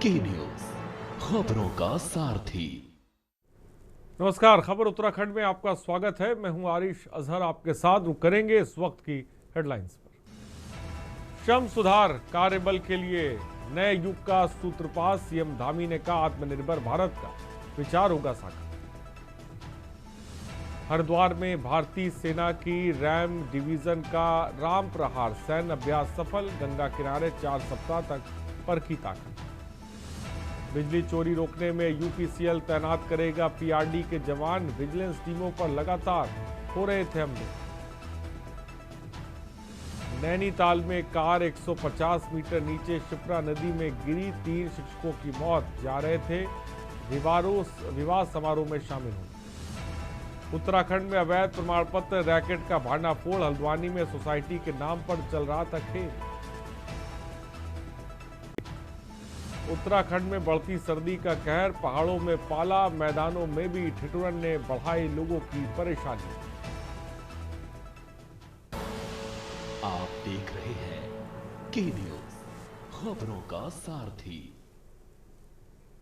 की न्यूज, खबरों का सारथी। नमस्कार, खबर उत्तराखंड में आपका स्वागत है। मैं हूं आरिश अजहर, आपके साथ करेंगे इस वक्त की हेडलाइंस पर। श्रम सुधार कार्यबल के लिए नए युग का सूत्रपात, सीएम धामी ने कहा आत्मनिर्भर भारत का विचार होगा साकार। हरिद्वार में भारतीय सेना की रैम डिवीजन का राम प्रहार सैन्य अभ्यास सफल, गंगा किनारे 4 सप्ताह तक परखी ताकत। बिजली चोरी रोकने में यूपीसीएल तैनात करेगा पीआरडी के जवान, विजिलेंस टीमों पर लगातार हो रहे थे हमले। नैनीताल में कार 150 मीटर नीचे शिप्रा नदी में गिरी, 3 शिक्षकों की मौत, जा रहे थे विवाह समारोह में शामिल होने। उत्तराखंड में अवैध प्रमाण पत्र रैकेट का भांडाफोड़, हल्द्वानी में सोसाइटी के नाम पर चल रहा था खेल। उत्तराखंड में बढ़ती सर्दी का कहर, पहाड़ों में पाला, मैदानों में भी ठिठुरन ने बढ़ाई लोगों की परेशानी। आप देख रहे हैं की न्यूज, खबरों का सारथी।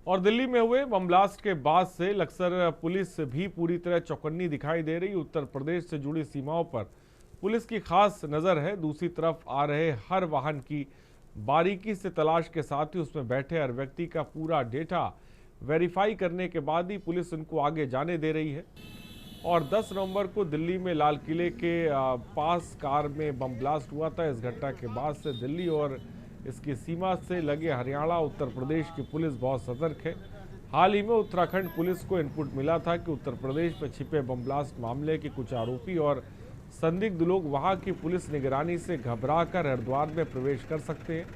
और दिल्ली में हुए बम ब्लास्ट के बाद से लक्सर पुलिस भी पूरी तरह चौकन्नी दिखाई दे रही। उत्तर प्रदेश से जुड़ी सीमाओं पर पुलिस की खास नजर है। दूसरी तरफ आ रहे हर वाहन की बारीकी से तलाश के साथ ही उसमें बैठे हर व्यक्ति का पूरा डेटा वेरीफाई करने के बाद ही पुलिस उनको आगे जाने दे रही है। और 10 नवंबर को दिल्ली में लाल किले के पास कार में बम ब्लास्ट हुआ था। इस घटना के बाद से दिल्ली और इसकी सीमा से लगे हरियाणा, उत्तर प्रदेश की पुलिस बहुत सतर्क है। हाल ही में उत्तराखंड पुलिस को इनपुट मिला था कि उत्तर प्रदेश में छिपे बम ब्लास्ट मामले के कुछ आरोपी और संदिग्ध लोग वहां की पुलिस निगरानी से घबराकर हरिद्वार में प्रवेश कर सकते हैं।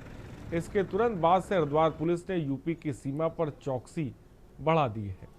इसके तुरंत बाद से हरिद्वार पुलिस ने यूपी की सीमा पर चौकसी बढ़ा दी है।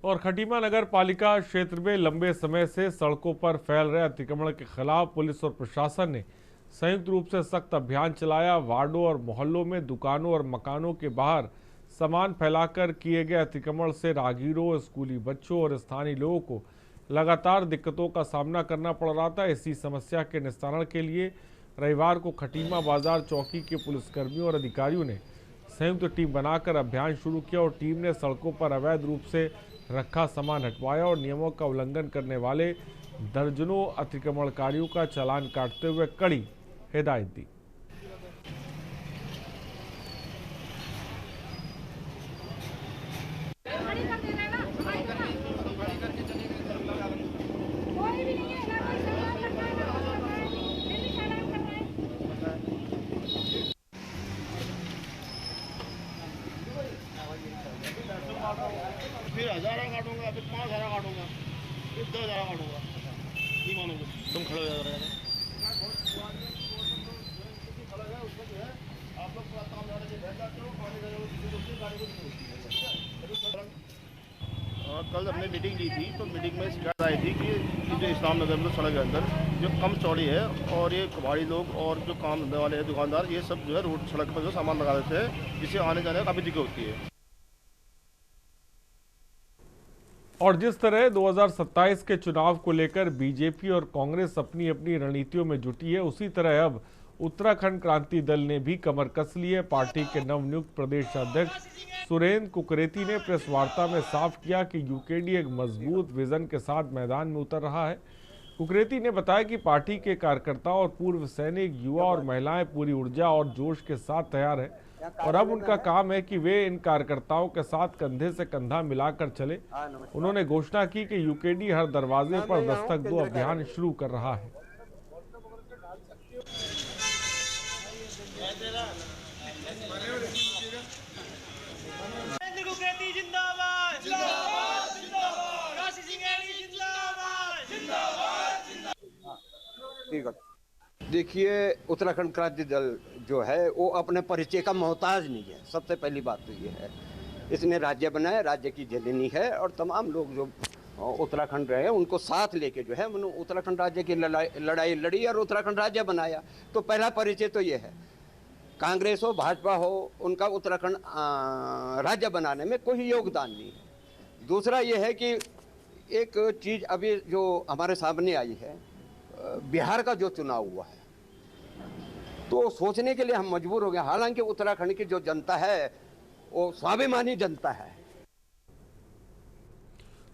और खटीमा नगर पालिका क्षेत्र में लंबे समय से सड़कों पर फैल रहे अतिक्रमण के खिलाफ पुलिस और प्रशासन ने संयुक्त रूप से सख्त अभियान चलाया। वार्डों और मोहल्लों में दुकानों और मकानों के बाहर सामान फैलाकर किए गए अतिक्रमण से राहगीरों, स्कूली बच्चों और स्थानीय लोगों को लगातार दिक्कतों का सामना करना पड़ रहा था। इसी समस्या के निस्तारण के लिए रविवार को खटीमा बाजार चौकी के पुलिसकर्मियों और अधिकारियों ने संयुक्त टीम बनाकर अभियान शुरू किया और टीम ने सड़कों पर अवैध रूप से रखा सामान हटवाया और नियमों का उल्लंघन करने वाले दर्जनों अतिक्रमणकारियों का चालान काटते हुए कड़ी हिदायत दी। फिर 1000 काटूंगा, फिर 5000 काटूंगा, फिर 2000 काटूंगा, नहीं मानोगे तुम खड़े हो जाओ। आप लोग काम जाते हो, पानी कल हमने मीटिंग ली थी, तो मीटिंग में शिकायत आई थी कि जो इस्लाम नगर में सड़क के अंदर जो कम चौड़ी है और ये कबाड़ी लोग और जो काम धंधे वाले हैं दुकानदार, ये सब जो है रोड सड़क पर जो सामान लगा देते हैं, जिससे आने जाने में काफ़ी दिक्कत होती है। और जिस तरह 2027 के चुनाव को लेकर बीजेपी और कांग्रेस अपनी अपनी रणनीतियों में जुटी है, उसी तरह अब उत्तराखंड क्रांति दल ने भी कमर कस ली है। पार्टी के नवनियुक्त प्रदेश अध्यक्ष सुरेंद्र कुकरेती ने प्रेस वार्ता में साफ किया कि यूकेडी एक मजबूत विजन के साथ मैदान में उतर रहा है। कुकरेती ने बताया कि पार्टी के कार्यकर्ताओं और पूर्व सैनिक, युवा और महिलाएं पूरी ऊर्जा और जोश के साथ तैयार है और अब उनका काम है कि वे इन कार्यकर्ताओं के साथ कंधे से कंधा मिलाकर चले। उन्होंने घोषणा की कि यूकेडी हर दरवाजे पर दस्तक दो अभियान शुरू कर रहा है। देखिए, उत्तराखंड क्रांति दल जो है वो अपने परिचय का मोहताज नहीं है। सबसे पहली बात तो ये है, इसने राज्य बनाया, राज्य की जननी है और तमाम लोग जो उत्तराखंड रहे उनको साथ लेके जो है उन्होंने उत्तराखंड राज्य की लड़ाई लड़ी और उत्तराखंड राज्य बनाया। तो पहला परिचय तो ये है। कांग्रेस हो भाजपा हो, उनका उत्तराखंड राज्य बनाने में कोई योगदान नहीं है। दूसरा ये है कि एक चीज़ अभी जो हमारे सामने आई है, बिहार का जो चुनाव हुआ है, तो सोचने के लिए हम मजबूर हो गए। हालांकि उत्तराखंड की जो जनता है वो स्वाभिमानी जनता है।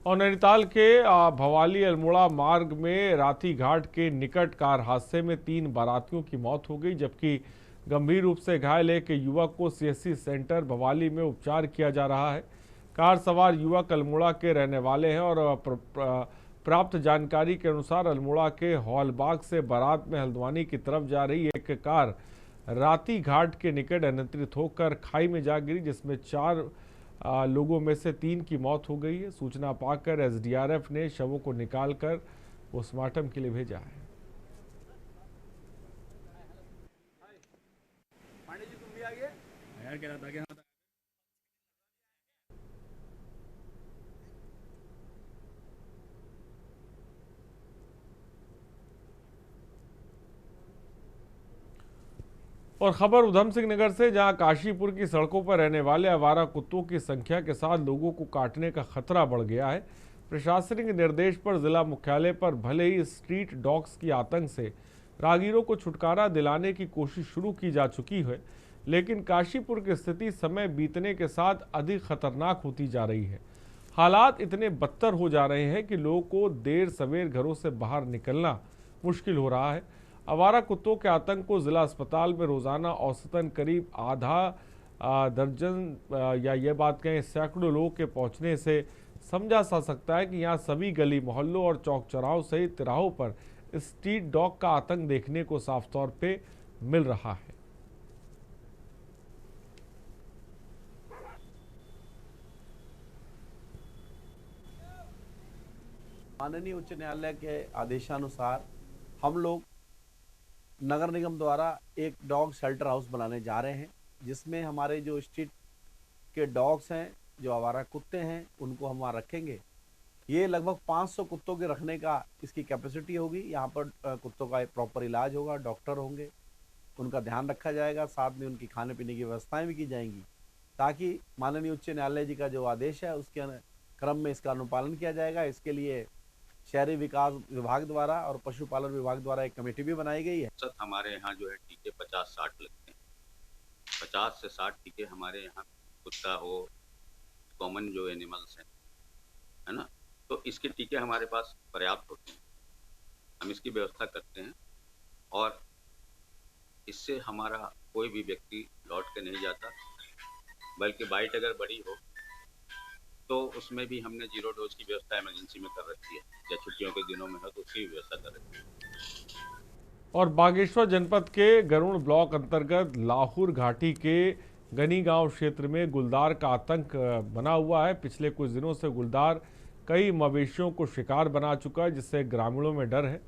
और नैनीताल के भवाली अल्मोड़ा मार्ग में राती घाट के निकट कार हादसे में 3 बारातियों की मौत हो गई, जबकि गंभीर रूप से घायल एक युवक को सीएससी सेंटर भवाली में उपचार किया जा रहा है। कार सवार युवक अल्मोड़ा के रहने वाले हैं और प्राप्त जानकारी के अनुसार अल्मोड़ा के हॉलबाग से बारात में हल्द्वानी की तरफ जा रही एक कार राती घाट के निकट अनियंत्रित होकर खाई में जा गिरी, जिसमें 4 लोगों में से 3 की मौत हो गई है। सूचना पाकर एसडीआरएफ ने शवों को निकालकर पोस्टमार्टम के लिए भेजा है। और खबर उधम सिंह नगर से, जहां काशीपुर की सड़कों पर रहने वाले आवारा कुत्तों की संख्या के साथ लोगों को काटने का खतरा बढ़ गया है। प्रशासनिक निर्देश पर जिला मुख्यालय पर भले ही स्ट्रीट डॉग्स की आतंक से राहगीरों को छुटकारा दिलाने की कोशिश शुरू की जा चुकी है, लेकिन काशीपुर की स्थिति समय बीतने के साथ अधिक खतरनाक होती जा रही है। हालात इतने बदतर हो जा रहे हैं कि लोगों को देर सवेर घरों से बाहर निकलना मुश्किल हो रहा है। आवारा कुत्तों के आतंक को जिला अस्पताल में रोजाना औसतन करीब आधा दर्जन या ये बात कहें सैकड़ों लोगों के पहुंचने से समझा जा सकता है कि यहाँ सभी गली मोहल्लों और चौक चौराहों सहित तिराहों पर स्ट्रीट डॉग का आतंक देखने को साफ तौर पे मिल रहा है। माननीय उच्च न्यायालय के आदेशानुसार हम लोग नगर निगम द्वारा एक डॉग शेल्टर हाउस बनाने जा रहे हैं, जिसमें हमारे जो स्ट्रीट के डॉग्स हैं, जो आवारा कुत्ते हैं, उनको हम वहाँ रखेंगे। ये लगभग 500 कुत्तों के रखने का इसकी कैपेसिटी होगी। यहाँ पर कुत्तों का प्रॉपर इलाज होगा, डॉक्टर होंगे, उनका ध्यान रखा जाएगा, साथ में उनकी खाने पीने की व्यवस्थाएं भी की जाएंगी, ताकि माननीय उच्च न्यायालय जी का जो आदेश है उसके क्रम में इसका अनुपालन किया जाएगा। इसके लिए शहरी विकास विभाग द्वारा और पशुपालन विभाग द्वारा एक कमेटी भी बनाई गई है। हमारे यहाँ जो है टीके 50-60 लगते हैं, 50 से 60 टीके हमारे यहाँ कुत्ता हो, कॉमन जो एनिमल्स हैं, है ना, तो इसके टीके हमारे पास पर्याप्त होते हैं। हम इसकी व्यवस्था करते हैं और इससे हमारा कोई भी व्यक्ति लौट के नहीं जाता, बल्कि बाइट अगर बड़ी हो तो उसमें भी हमने 0 डोज की व्यवस्था इमरजेंसी में कर रखी है, या छुट्टियों के दिनों में हो तो उसकी भी व्यवस्था कर रखी है। और बागेश्वर जनपद के गरुड़ ब्लॉक अंतर्गत लाहौर घाटी के गनी गांव क्षेत्र में गुलदार का आतंक बना हुआ है। पिछले कुछ दिनों से गुलदार कई मवेशियों को शिकार बना चुका है, जिससे ग्रामीणों में डर है।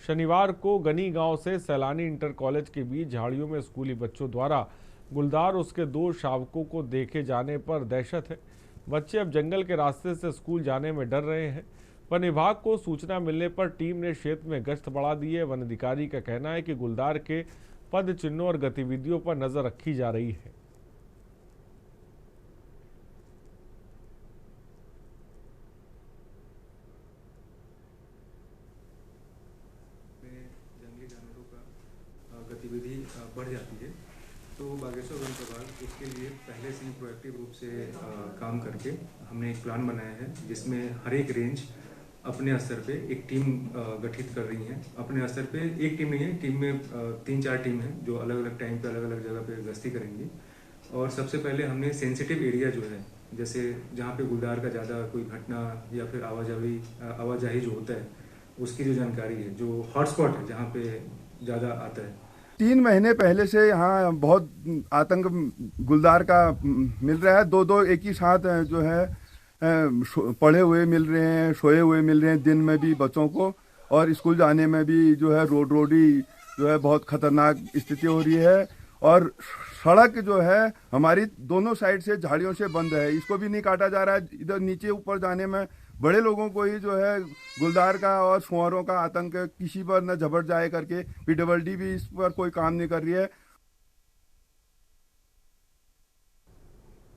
शनिवार को गनी गांव से सैलानी इंटर कॉलेज के बीच झाड़ियों में स्कूली बच्चों द्वारा गुलदार उसके 2 शावकों को देखे जाने पर दहशत है। बच्चे अब जंगल के रास्ते से स्कूल जाने में डर रहे हैं। वन विभाग को सूचना मिलने पर टीम ने क्षेत्र में गश्त बढ़ा दी है। वन अधिकारी का कहना है कि गुलदार के पद चिन्हों और गतिविधियों पर नजर रखी जा रही है। जंगली जानवरों का गतिविधि बढ़ जाती है, तो बागेश्वर वन विभाग उसके लिए पहले से ही प्रोएक्टिव रूप से काम करके हमने एक प्लान बनाया है, जिसमें हर एक रेंज अपने स्तर पे एक टीम गठित कर रही है। अपने स्तर पे एक टीम नहीं है, टीम में 3-4 टीम है जो अलग अलग टाइम पे अलग अलग जगह पे गश्ती करेंगी। और सबसे पहले हमने सेंसिटिव एरिया जो है, जैसे जहाँ पे गुलदार का ज़्यादा कोई घटना या फिर आवाजाही जो होता है उसकी जो जानकारी है, जो हॉटस्पॉट है जहाँ पे ज़्यादा आता है। 3 महीने पहले से यहाँ बहुत आतंक गुलदार का मिल रहा है। 2-2 एक ही साथ जो है पड़े हुए मिल रहे हैं, सोए हुए मिल रहे हैं, दिन में भी बच्चों को, और स्कूल जाने में भी जो है रोडी जो है बहुत खतरनाक स्थिति हो रही है। और सड़क जो है हमारी दोनों साइड से झाड़ियों से बंद है, इसको भी नहीं काटा जा रहा है। इधर नीचे ऊपर जाने में बड़े लोगों को ही जो है गुलदार का और सुअरों का आतंक है, किसी पर न झपट जाए करके। PWD भी इस पर कोई काम नहीं कर रही है।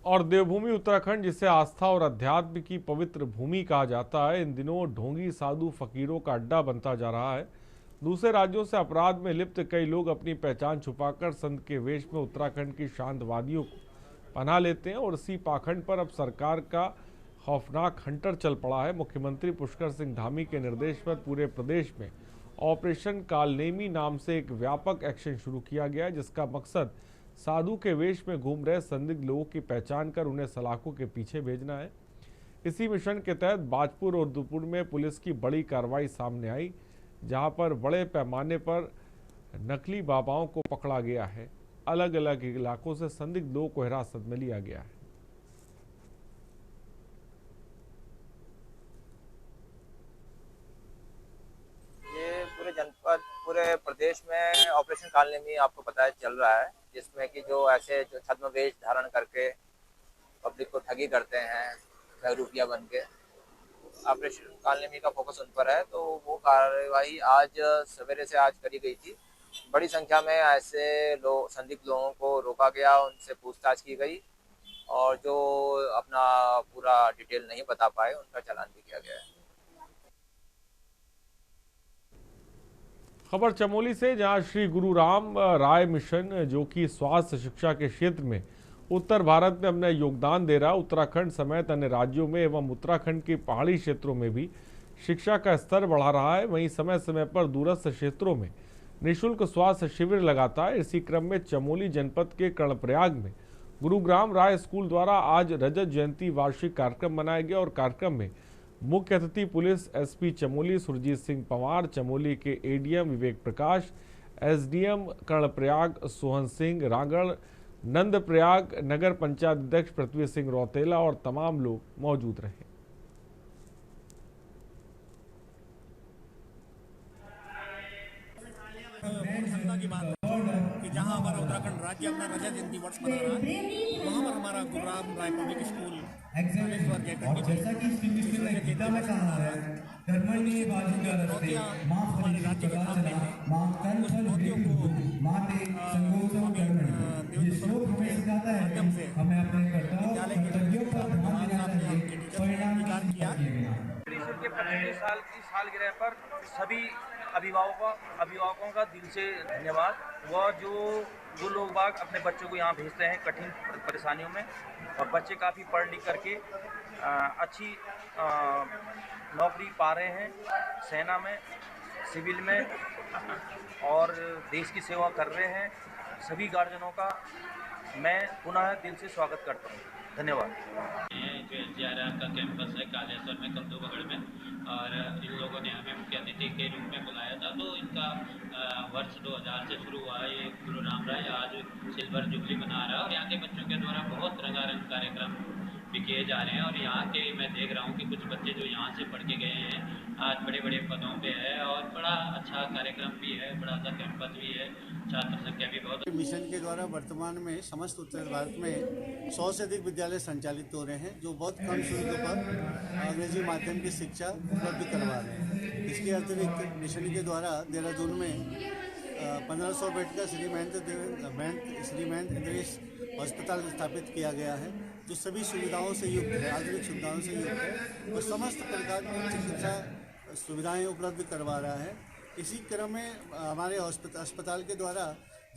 और देवभूमि उत्तराखंड, जिसे आस्था और अध्यात्म की पवित्र भूमि कहा जाता है, इन दिनों ढोंगी साधु फकीरों का अड्डा बनता जा रहा है। दूसरे राज्यों से अपराध में लिप्त कई लोग अपनी पहचान छुपाकर संत के वेश में उत्तराखंड की शांत वादियों को पनाह लेते हैं और इसी पाखंड पर अब सरकार का खौफनाक हंटर चल पड़ा है। मुख्यमंत्री पुष्कर सिंह धामी के निर्देश पर पूरे प्रदेश में ऑपरेशन कालनेमी नाम से एक व्यापक एक्शन शुरू किया गया है, जिसका मकसद साधु के वेश में घूम रहे संदिग्ध लोगों की पहचान कर उन्हें सलाखों के पीछे भेजना है। इसी मिशन के तहत बाजपुर और दुपुर में पुलिस की बड़ी कार्रवाई सामने आई, जहां पर बड़े पैमाने पर नकली बाबाओं को पकड़ा गया है। अलग अलग इलाकों से संदिग्ध लोगों को हिरासत में लिया गया है। ये पूरे जनपद, पूरे प्रदेश में ऑपरेशन कालनेमी आपको पता है चल रहा है, जिसमें कि जो ऐसे जो छद्मवेश धारण करके पब्लिक को ठगी करते हैं बहरूपिया बन के, ऑपरेशन कालनेमी का फोकस उन पर है। तो वो कार्रवाई आज सवेरे से आज करी गई थी। बड़ी संख्या में ऐसे लोग, संदिग्ध लोगों को रोका गया, उनसे पूछताछ की गई और जो अपना पूरा डिटेल नहीं बता पाए उनका चालान भी किया गया है। खबर चमोली से, जहां श्री गुरु राम राय मिशन, जो कि स्वास्थ्य शिक्षा के क्षेत्र में उत्तर भारत में अपना योगदान दे रहा, उत्तराखंड समेत अन्य राज्यों में एवं उत्तराखंड के पहाड़ी क्षेत्रों में भी शिक्षा का स्तर बढ़ा रहा है। वहीं समय समय पर दूरस्थ क्षेत्रों में निःशुल्क स्वास्थ्य शिविर लगाता है। इसी क्रम में चमोली जनपद के कर्णप्रयाग में गुरुग्राम राय स्कूल द्वारा आज रजत जयंती वार्षिक कार्यक्रम मनाया गया और कार्यक्रम में मुख्य अतिथि पुलिस SP चमोली सुरजीत सिंह पंवार, चमोली के ADM विवेक प्रकाश, SDM कर्णप्रयाग सोहन सिंह रागड़, नंदप्रयाग नगर पंचायत अध्यक्ष पृथ्वी सिंह रौतेला और तमाम लोग मौजूद रहे। की बात है कि जहां हमारा उत्तराखंड राज्य अपना रजत जयंती वर्ष मना रहा है, वहां पर हमारा गुरुग्राम राय पब्लिक स्कूल जैसा कि गीता में कहा है, कर्मण्ये बाधिकारस्ते मां हमारे राज्य के सामने मां कर्मफल हेतु माते संगोचम कर्मणि। ये श्लोक हमें सिखाता है कि हमें अपने कर्तव्यों पर ध्यान देना चाहिए, परिणाम किया गया। के 25 साल की सालगिरह पर सभी अभिभावकों का दिल से धन्यवाद। वो लोग बाग अपने बच्चों को यहाँ भेजते हैं कठिन परेशानियों में, और बच्चे काफ़ी पढ़ लिख करके अच्छी नौकरी पा रहे हैं, सेना में, सिविल में, और देश की सेवा कर रहे हैं। सभी गार्जियनों का मैं पुनः दिल से स्वागत करता हूँ। धन्यवाद। जो NCRF का कैंपस है कालेश्वर में, कमदूबगढ़ में, और इन लोगों ने हमें मुख्य अतिथि के रूप में बुलाया था। तो इनका वर्ष 2000 से शुरू हुआ ये गुरु राम राय आज सिल्वर जुबली मना रहा है, और यहाँ के बच्चों के द्वारा बहुत रंगारंग कार्यक्रम भी किए जा रहे हैं। और यहाँ के मैं देख रहा हूँ कि कुछ बच्चे जो यहाँ से पढ़ के गए हैं आज बड़े बड़े पदों पे है, और बड़ा अच्छा कार्यक्रम भी है, बड़ा अच्छा कैंपस भी है, छात्र संख्या भी बहुत। मिशन के द्वारा वर्तमान में समस्त उत्तर भारत में 100 से अधिक विद्यालय संचालित हो रहे हैं, जो बहुत कम शुल्क पर अंग्रेजी माध्यम की शिक्षा उपलब्ध करवा रहे हैं। इसके अतिरिक्त मिशन के द्वारा देहरादून में 1500 बेड का श्री महेंद्र इंद्रेश अस्पताल स्थापित किया गया है, जो सभी सुविधाओं से युक्त है, आधुनिक सुविधाओं से युक्त है, और समस्त प्रकार की चिकित्सा सुविधाएं उपलब्ध करवा रहा है। इसी क्रम में हमारे अस्पताल के द्वारा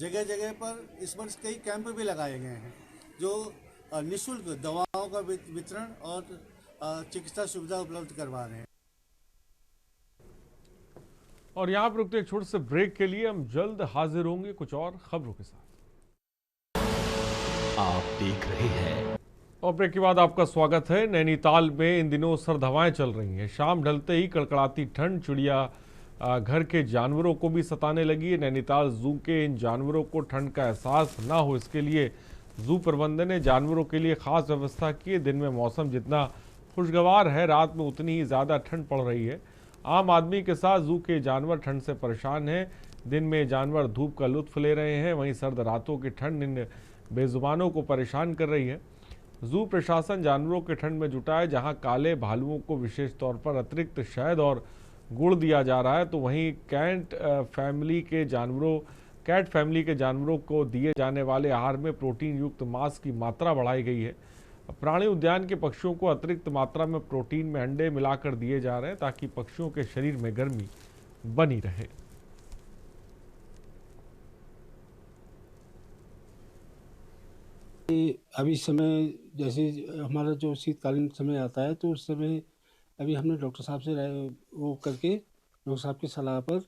जगह जगह पर इस वर्ष कई कैंप भी लगाए गए हैं, जो निःशुल्क दवाओं का वितरण और चिकित्सा सुविधा उपलब्ध करवा रहे हैं। और यहाँ पर रुकते एक छोटे से ब्रेक के लिए, हम जल्द हाजिर होंगे कुछ और खबरों के साथ। आप देख रहे हैं। और ब्रेक के बाद आपका स्वागत है। नैनीताल में इन दिनों सर्द हवाएं चल रही हैं। शाम ढलते ही कड़कड़ाती ठंड चिड़िया घर के जानवरों को भी सताने लगी है। नैनीताल जू के इन जानवरों को ठंड का एहसास ना हो, इसके लिए जू प्रबंधन ने जानवरों के लिए खास व्यवस्था की है। दिन में मौसम जितना खुशगवार है, रात में उतनी ही ज़्यादा ठंड पड़ रही है। आम आदमी के साथ जू के जानवर ठंड से परेशान हैं। दिन में जानवर धूप का लुत्फ ले रहे हैं, वहीं सर्द रातों की ठंड इन बेजुबानों को परेशान कर रही है। जू प्रशासन जानवरों के ठंड में जुटा है। जहां काले भालुओं को विशेष तौर पर अतिरिक्त शहद और गुड़ दिया जा रहा है, तो वहीं कैट फैमिली के जानवरों को दिए जाने वाले आहार में प्रोटीन युक्त मांस की मात्रा बढ़ाई गई है। प्राणी उद्यान के पक्षियों को अतिरिक्त मात्रा में प्रोटीन में अंडे मिलाकर दिए जा रहे हैं ताकि पक्षियों के शरीर में गर्मी बनी रहे। अभी समय जैसे हमारा जो शीतकालीन समय आता है, तो उस समय अभी हमने डॉक्टर साहब से वो करके डॉक्टर साहब की सलाह पर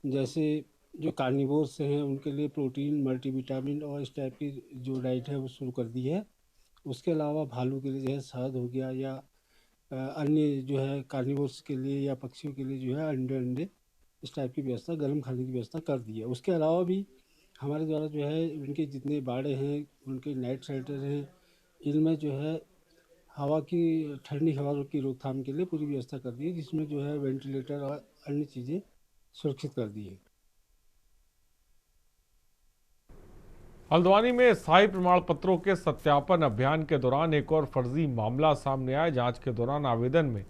जैसे जो कार्निवोर्स हैं उनके लिए प्रोटीन, मल्टीविटामिन और इस टाइप की जो डाइट है वो शुरू कर दी है। उसके अलावा भालू के लिए जो है शहद हो गया, या अन्य जो है कार्निवोर्स के लिए या पक्षियों के लिए जो है अंडे इस टाइप की व्यवस्था, गर्म खाने की व्यवस्था कर दी है। उसके अलावा भी हमारे द्वारा जो है उनके जितने बाड़े हैं, उनके नाइट शेल्टर हैं, इनमें जो है हवा की ठंडी हवा की रोकथाम के लिए पूरी व्यवस्था कर दी है, जिसमें जो है वेंटिलेटर और अन्य चीज़ें सुरक्षित कर दी है। हल्द्वानी में स्थायी प्रमाण पत्रों के सत्यापन अभियान के दौरान एक और फर्जी मामला सामने आया। जांच के दौरान आवेदन में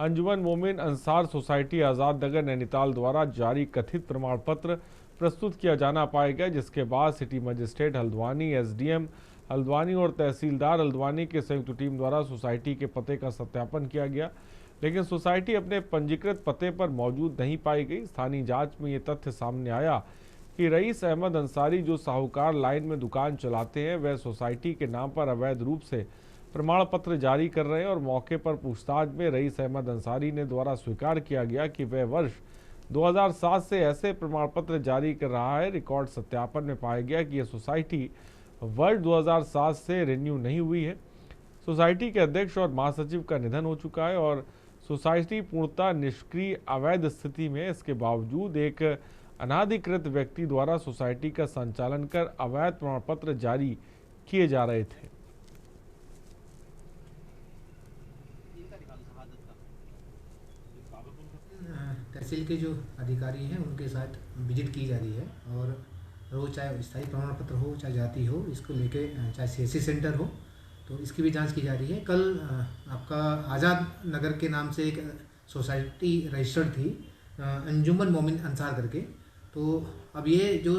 अंजुमन मोमिन अंसार सोसाइटी आज़ाद नगर नैनीताल द्वारा जारी कथित प्रमाण पत्र प्रस्तुत किया जाना पाया गया, जिसके बाद city magistrate Haldwani, SDM Haldwani और तहसीलदार हल्द्वानी की संयुक्त टीम द्वारा सोसाइटी के पते का सत्यापन किया गया, लेकिन सोसाइटी अपने पंजीकृत पते पर मौजूद नहीं पाई गई। स्थानीय जांच में ये तथ्य सामने आया कि रईस अहमद अंसारी, जो साहूकार लाइन में दुकान चलाते हैं, वह सोसाइटी के नाम पर अवैध रूप से प्रमाण पत्र जारी कर रहे हैं और मौके पर पूछताछ में रईस अहमद अंसारी ने द्वारा स्वीकार किया गया कि वह वर्ष 2007 से ऐसे प्रमाण पत्र जारी कर रहा है। रिकॉर्ड सत्यापन में पाया गया कि यह सोसाइटी वर्ष 2007 से रिन्यू नहीं हुई है। सोसाइटी के अध्यक्ष और महासचिव का निधन हो चुका है और सोसाइटी पूर्णतः निष्क्रिय अवैध स्थिति में। इसके बावजूद एक अनाधिकृत व्यक्ति द्वारा सोसाइटी का संचालन कर अवैध प्रमाण पत्र जारी किए जा रहे थे। तहसील के जो अधिकारी हैं उनके साथ विजिट की जा रही है और रोज चाहे स्थायी प्रमाण पत्र हो चाहे जाति हो, इसको लेके चाहे सीएससी सेंटर हो, तो इसकी भी जांच की जा रही है। कल आपका आज़ाद नगर के नाम से एक सोसाइटी रजिस्टर्ड थी, अंजुमन मोमिन अंसार करके। तो अब ये जो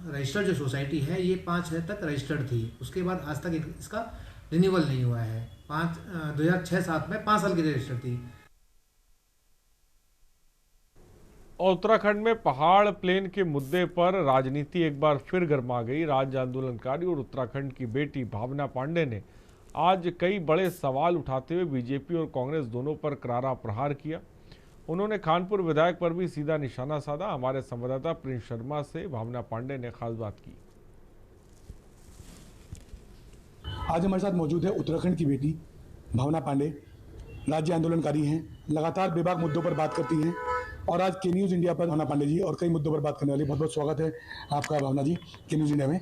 रजिस्टर्ड जो सोसाइटी है ये 5 तक रजिस्टर्ड थी, उसके बाद आज तक इसका रिन्यूअल नहीं हुआ है। 2006-07 में 5 साल की रजिस्टर्ड थी। और उत्तराखंड में पहाड़ प्लेन के मुद्दे पर राजनीति एक बार फिर गर्मा गई। राज्य आंदोलनकारी और उत्तराखंड की बेटी भावना पांडे ने आज कई बड़े सवाल उठाते हुए बीजेपी और कांग्रेस दोनों पर करारा प्रहार किया। उन्होंने खानपुर विधायक पर भी सीधा निशाना साधा। हमारे संवाददाता प्रिंस शर्मा से भावना पांडे ने खास बात की। आज हमारे साथ मौजूद है उत्तराखंड की बेटी भावना पांडे, राज्य आंदोलनकारी हैं, लगातार बेबाक मुद्दों पर बात करती हैं और आज के न्यूज़ इंडिया पर भावना पांडे जी और कई मुद्दों पर बात करने वाली। बहुत बहुत स्वागत है आपका भावना जी के न्यूज़ इंडिया में।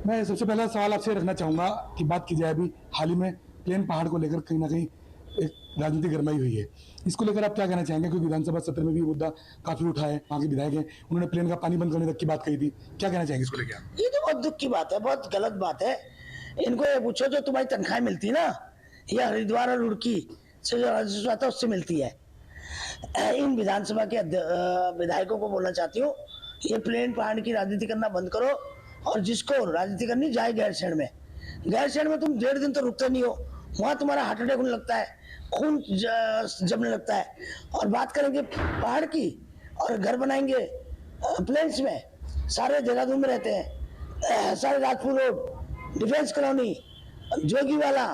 मैं सबसे पहला सवाल आपसे रखना चाहूँगा कि बात की जाए अभी हाल ही में प्लेन पहाड़ को लेकर कहीं ना कहीं एक राजनीति गरमाई हुई है, इसको लेकर आप क्या कहना चाहेंगे? क्योंकि विधानसभा सत्र में भी मुद्दा काफ़ी उठा है, वहाँ के विधायक हैं, उन्होंने प्लेन का पानी बंद करने तक की बात कही थी, क्या कहना चाहेंगे इसको लेकर? ये तो बहुत दुख की बात है, बहुत गलत बात है। इनको ये पूछो जो तुम्हारी तनख्वाह मिलती ना, ये हरिद्वार और रुड़की से जो राजस्व आता है उससे मिलती है। इन विधानसभा के विधायकों को बोलना चाहती हूँ, ये प्लेन पहाड़ की राजनीति करना बंद करो और जिसको राजनीति करनी जाए गैरसैंण में। गैरसैंण में तुम 1.5 दिन तो रुकते नहीं हो, वहाँ तुम्हारा हार्ट अटैक होने लगता है, खून जमने लगता है। और बात करेंगे पहाड़ की और घर बनाएंगे प्लेन्स में, सारे देहरादून में रहते हैं, सारे राजपुर रोड, डिफेंस कॉलोनी, जोगी वाला।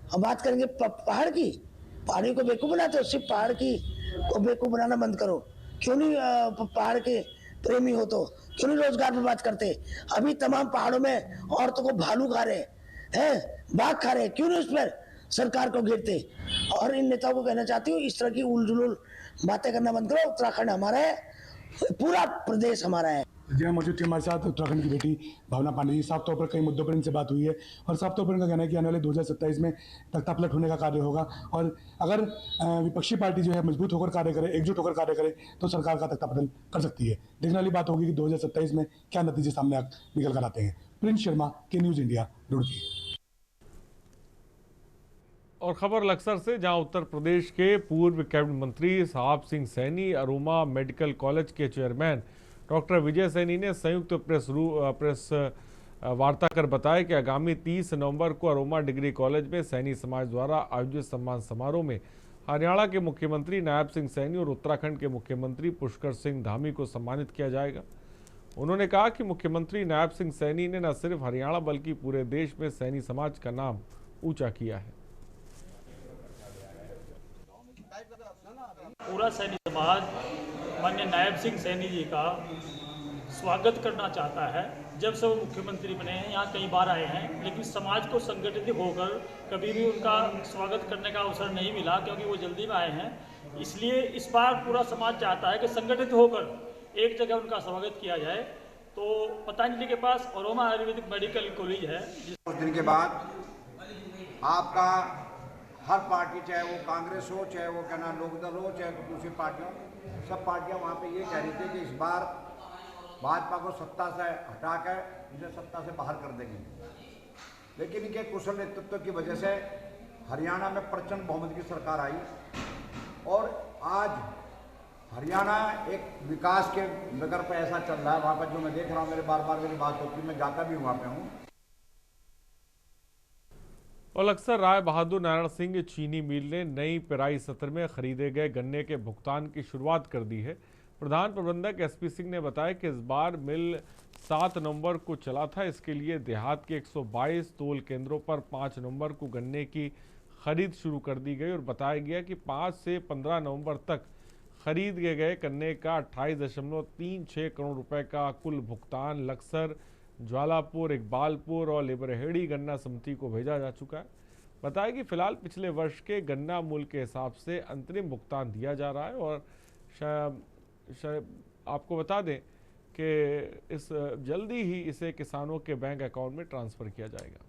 और बात करेंगे पहाड़ की, पहाड़ी को बेवकूफ़ बनाते हो, सिर्फ पहाड़ की को बेवकूफ़ बनाना बंद करो। क्यों नहीं पहाड़ के प्रेमी हो तो क्यों नहीं रोजगार पर बात करते? अभी तमाम पहाड़ों में औरतों को भालू खा रहे हैं, बाघ खा रहे हैं, क्यों नहीं उस पर सरकार को घेरते? और इन नेताओं को कहना चाहती हूँ, इस तरह की उलझुल बातें करना बंद करो। उत्तराखंड हमारा है, पूरा प्रदेश हमारा है। जी हाँ, मौजूद थी हमारे साथ उत्तराखंड की बेटी भावना पांडे जी। साफ तौर पर कई मुद्दों पर इनसे बात हुई है और साफ तौर पर इनका कहना है कि आने वाले 2027 में तख्तापलट होने का कार्य होगा और अगर विपक्षी पार्टी जो है मजबूत होकर कार्य करे, एकजुट होकर कार्य करे तो सरकार का तख्तापलट कर सकती है। देखने वाली बात होगी कि 2027 में क्या नतीजे सामने निकल कर आते हैं। प्रिंस शर्मा, के न्यूज़ इंडिया, रुड़की। और खबर लक्सर से, जहां उत्तर प्रदेश के पूर्व कैबिनेट मंत्री साहब Singh Saini aroma medical college के चेयरमैन डॉक्टर विजय सैनी ने संयुक्त प्रेस वार्ता कर बताया कि आगामी 30 नवंबर को अरोमा डिग्री कॉलेज में सैनी समाज द्वारा आयोजित सम्मान समारोह में हरियाणा के मुख्यमंत्री नायब सिंह सैनी और उत्तराखंड के मुख्यमंत्री पुष्कर सिंह धामी को सम्मानित किया जाएगा। उन्होंने कहा कि मुख्यमंत्री नायब सिंह सैनी ने न सिर्फ हरियाणा बल्कि पूरे देश में सैनी समाज का नाम ऊंचा किया है। पूरा सैनी समाज माननीय नायब सिंह सैनी जी का स्वागत करना चाहता है। जब से वो मुख्यमंत्री बने हैं यहाँ कई बार आए हैं, लेकिन समाज को संगठित होकर कभी भी उनका स्वागत करने का अवसर नहीं मिला क्योंकि वो जल्दी में आए हैं। इसलिए इस बार पूरा समाज चाहता है कि संगठित होकर एक जगह उनका स्वागत किया जाए। तो पतंजलि के पास अरोमा आयुर्वेदिक मेडिकल कॉलेज है। कुछ दिन के बाद आपका हर पार्टी, चाहे वो कांग्रेस हो, चाहे वो क्या नाम लोकदल हो, चाहे दूसरी पार्टियाँ, सब पार्टियाँ वहाँ पे ये कह रही थी कि इस बार भाजपा को सत्ता से हटाकर इसे सत्ता से बाहर कर देंगे। लेकिन इनके कुशल नेतृत्व की वजह से हरियाणा में प्रचंड बहुमत की सरकार आई और आज हरियाणा एक विकास के नगर पर ऐसा चल रहा है। वहाँ पर जो मैं देख रहा हूँ, मेरे बार बार मेरी बात होती है, मैं जाता भी वहाँ पे हूँ। और अक्सर राय बहादुर नारायण सिंह चीनी मिल ने नई पेराई सत्र में खरीदे गए गन्ने के भुगतान की शुरुआत कर दी है। प्रधान प्रबंधक एसपी सिंह ने बताया कि इस बार मिल 7 नवंबर को चला था। इसके लिए देहात के 122 तोल केंद्रों पर 5 नवंबर को गन्ने की खरीद शुरू कर दी गई और बताया गया कि 5 से 15 नवंबर तक खरीद गए गन्ने का 28.36 करोड़ रुपए का कुल भुगतान लक्सर, ज्वालापुर, इकबालपुर और लिबरहेड़ी गन्ना समिति को भेजा जा चुका है। बताया कि फिलहाल पिछले वर्ष के गन्ना मूल्य के हिसाब से अंतरिम भुगतान दिया जा रहा है और आपको बता दें कि इस जल्दी ही इसे किसानों के बैंक अकाउंट में ट्रांसफर किया जाएगा।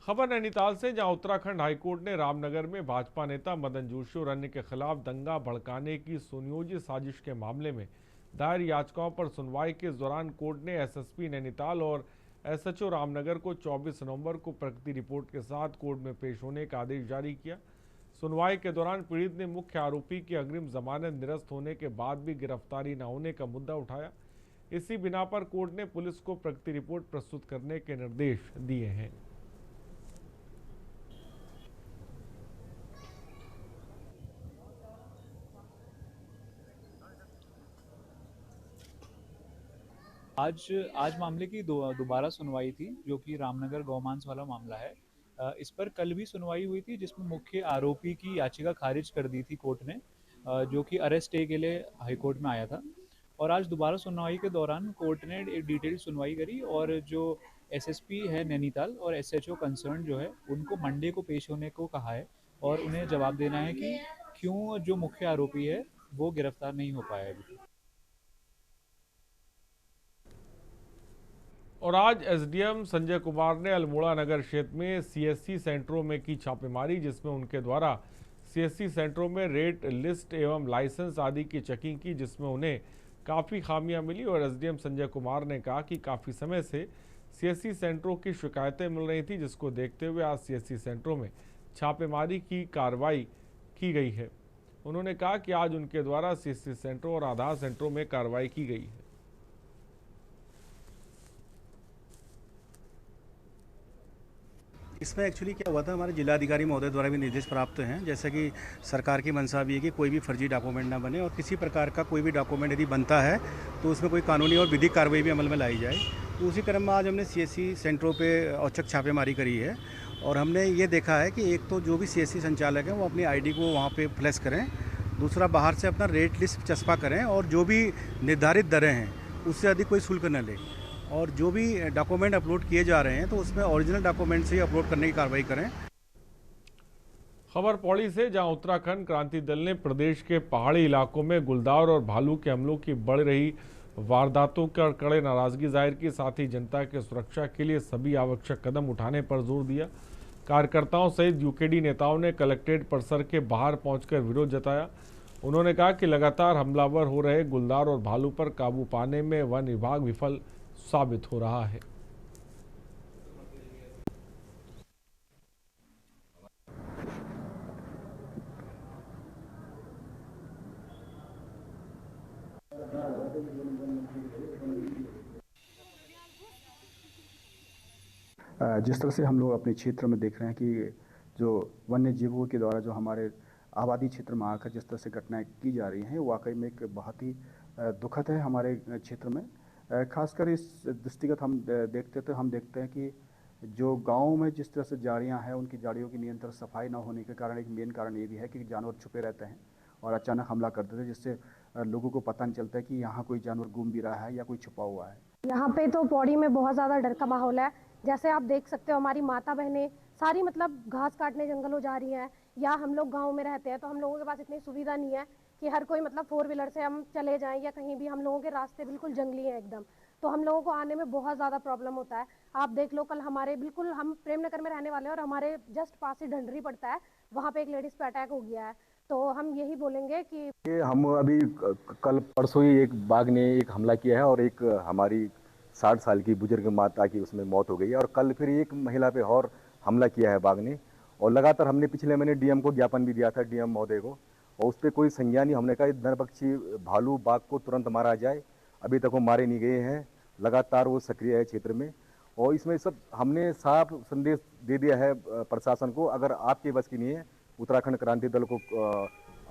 खबर नैनीताल से, जहां उत्तराखंड हाईकोर्ट ने रामनगर में भाजपा नेता मदन जोशी और अन्य के खिलाफ दंगा भड़काने की सुनियोजित साजिश के मामले में दायर याचिकाओं पर सुनवाई के दौरान कोर्ट ने एसएसपी नैनीताल और एसएचओ रामनगर को 24 नवंबर को प्रगति रिपोर्ट के साथ कोर्ट में पेश होने का आदेश जारी किया। सुनवाई के दौरान पीड़ित ने मुख्य आरोपी की अग्रिम जमानत निरस्त होने के बाद भी गिरफ्तारी न होने का मुद्दा उठाया। इसी बिना पर कोर्ट ने पुलिस को प्रगति रिपोर्ट प्रस्तुत करने के निर्देश दिए हैं। आज मामले की दोबारा सुनवाई थी, जो कि रामनगर गौमांस वाला मामला है। इस पर कल भी सुनवाई हुई थी, जिसमें मुख्य आरोपी की याचिका खारिज कर दी थी कोर्ट ने, जो कि अरेस्ट स्टे के लिए हाईकोर्ट में आया था। और आज दोबारा सुनवाई के दौरान कोर्ट ने एक डिटेल सुनवाई करी और जो एसएसपी है नैनीताल और एसएचओ कंसर्न जो है उनको मंडे को पेश होने को कहा है और उन्हें जवाब देना है कि क्यों जो मुख्य आरोपी है वो गिरफ्तार नहीं हो पाया अभी। और आज एसडीएम संजय कुमार ने अल्मोड़ा नगर क्षेत्र में सीएससी सेंटरों में की छापेमारी, जिसमें उनके द्वारा सीएससी सेंटरों में रेट लिस्ट एवं लाइसेंस आदि की चेकिंग की, जिसमें उन्हें काफ़ी खामियां मिली। और एसडीएम संजय कुमार ने कहा कि काफ़ी समय से सीएससी सेंटरों की शिकायतें मिल रही थी, जिसको देखते हुए आज सीएससी सेंटरों में छापेमारी की कार्रवाई की गई है। उन्होंने कहा कि आज उनके द्वारा सीएससी सेंटरों और आधार सेंटरों में कार्रवाई की गई है। इसमें एक्चुअली क्या हुआ था, हमारे जिलाधिकारी महोदय द्वारा भी निर्देश प्राप्त हैं, जैसे कि सरकार की मंशा भी है कि कोई भी फर्जी डॉक्यूमेंट ना बने और किसी प्रकार का कोई भी डॉक्यूमेंट यदि बनता है तो उसमें कोई कानूनी और विधिक कार्रवाई भी अमल में लाई जाए। तो उसी क्रम में आज हमने सीएससी सेंटरों पे औचक छापेमारी करी है और हमने ये देखा है कि एक तो जो भी सीएससी संचालक हैं वो अपनी आईडी को वहाँ पे फ्लैश करें, दूसरा बाहर से अपना रेट लिस्ट चस्पा करें और जो भी निर्धारित दरें हैं उससे अधिक कोई शुल्क न ले। और जो भी डॉक्यूमेंट अपलोड किए जा रहे हैं तो उसमें ओरिजिनल डॉक्यूमेंट से ही अपलोड करने की कार्रवाई करें। खबर पौड़ी से, जहां उत्तराखंड क्रांति दल ने प्रदेश के पहाड़ी इलाकों में गुलदार और भालू के हमलों की बढ़ रही वारदातों पर कड़े नाराजगी जाहिर की, साथ ही जनता की सुरक्षा के लिए सभी आवश्यक कदम उठाने पर जोर दिया। कार्यकर्ताओं सहित यूकेडी नेताओं ने कलेक्ट्रेट परिसर के बाहर पहुंचकर विरोध जताया। उन्होंने कहा कि लगातार हमलावर हो रहे गुलदार और भालू पर काबू पाने में वन विभाग विफल साबित हो रहा है। जिस तरह से हम लोग अपने क्षेत्र में देख रहे हैं कि जो वन्य जीवों के द्वारा जो हमारे आबादी क्षेत्र में आकर जिस तरह से घटनाएं की जा रही हैं, वाकई में एक बहुत ही दुखद है हमारे क्षेत्र में। खासकर इस दृष्टिगत हम देखते हैं कि जो गाँव में जिस तरह से झाड़ियाँ हैं, उनकी झाड़ियों की निरंतर सफाई न होने के कारण एक मेन कारण ये भी है कि जानवर छुपे रहते हैं और अचानक हमला कर देते हैं, जिससे लोगों को पता नहीं चलता है कि यहाँ कोई जानवर घूम भी रहा है या कोई छुपा हुआ है। यहाँ पे तो पौड़ी में बहुत ज़्यादा डर का माहौल है। जैसे आप देख सकते हो, हमारी माता बहनें सारी मतलब घास काटने जंगलों जा रही हैं, या हम लोग गांव में रहते हैं तो हम लोगों के पास इतनी सुविधा नहीं है कि हर कोई मतलब 4 व्हीलर से हम चले जाएं या कहीं भी। हम लोगों के रास्ते बिल्कुल जंगली हैं एकदम, तो हम लोगों को आने में बहुत ज़्यादा प्रॉब्लम होता है। आप देख लो, कल हमारे बिल्कुल, हम प्रेमनगर में रहने वाले हैं और हमारे जस्ट पास ही ढंडरी पड़ता है, वहाँ पे एक लेडीज़ पे अटैक हो गया है। तो हम यही बोलेंगे कि हम अभी कल परसों ही एक बाघ ने एक हमला किया है और एक हमारी 60 साल की बुजुर्ग माता की उसमें मौत हो गई है, और कल फिर एक महिला पे और हमला किया है बाघ ने। और लगातार हमने पिछले महीने डीएम को ज्ञापन भी दिया था, डीएम महोदय को, और उस पर कोई संज्ञान नहीं। हमने कहा नरपक्षी भालू बाघ को तुरंत मारा जाए, अभी तक वो मारे नहीं गए हैं, लगातार वो सक्रिय है क्षेत्र में। और इसमें सब हमने साफ संदेश दे दिया है प्रशासन को, अगर आपके बस की नहीं है उत्तराखंड क्रांति दल को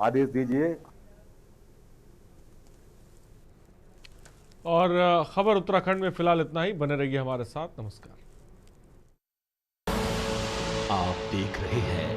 आदेश दीजिए। और खबर उत्तराखंड में फिलहाल इतना ही। बने रहिए हमारे साथ। नमस्कार। आप देख रहे हैं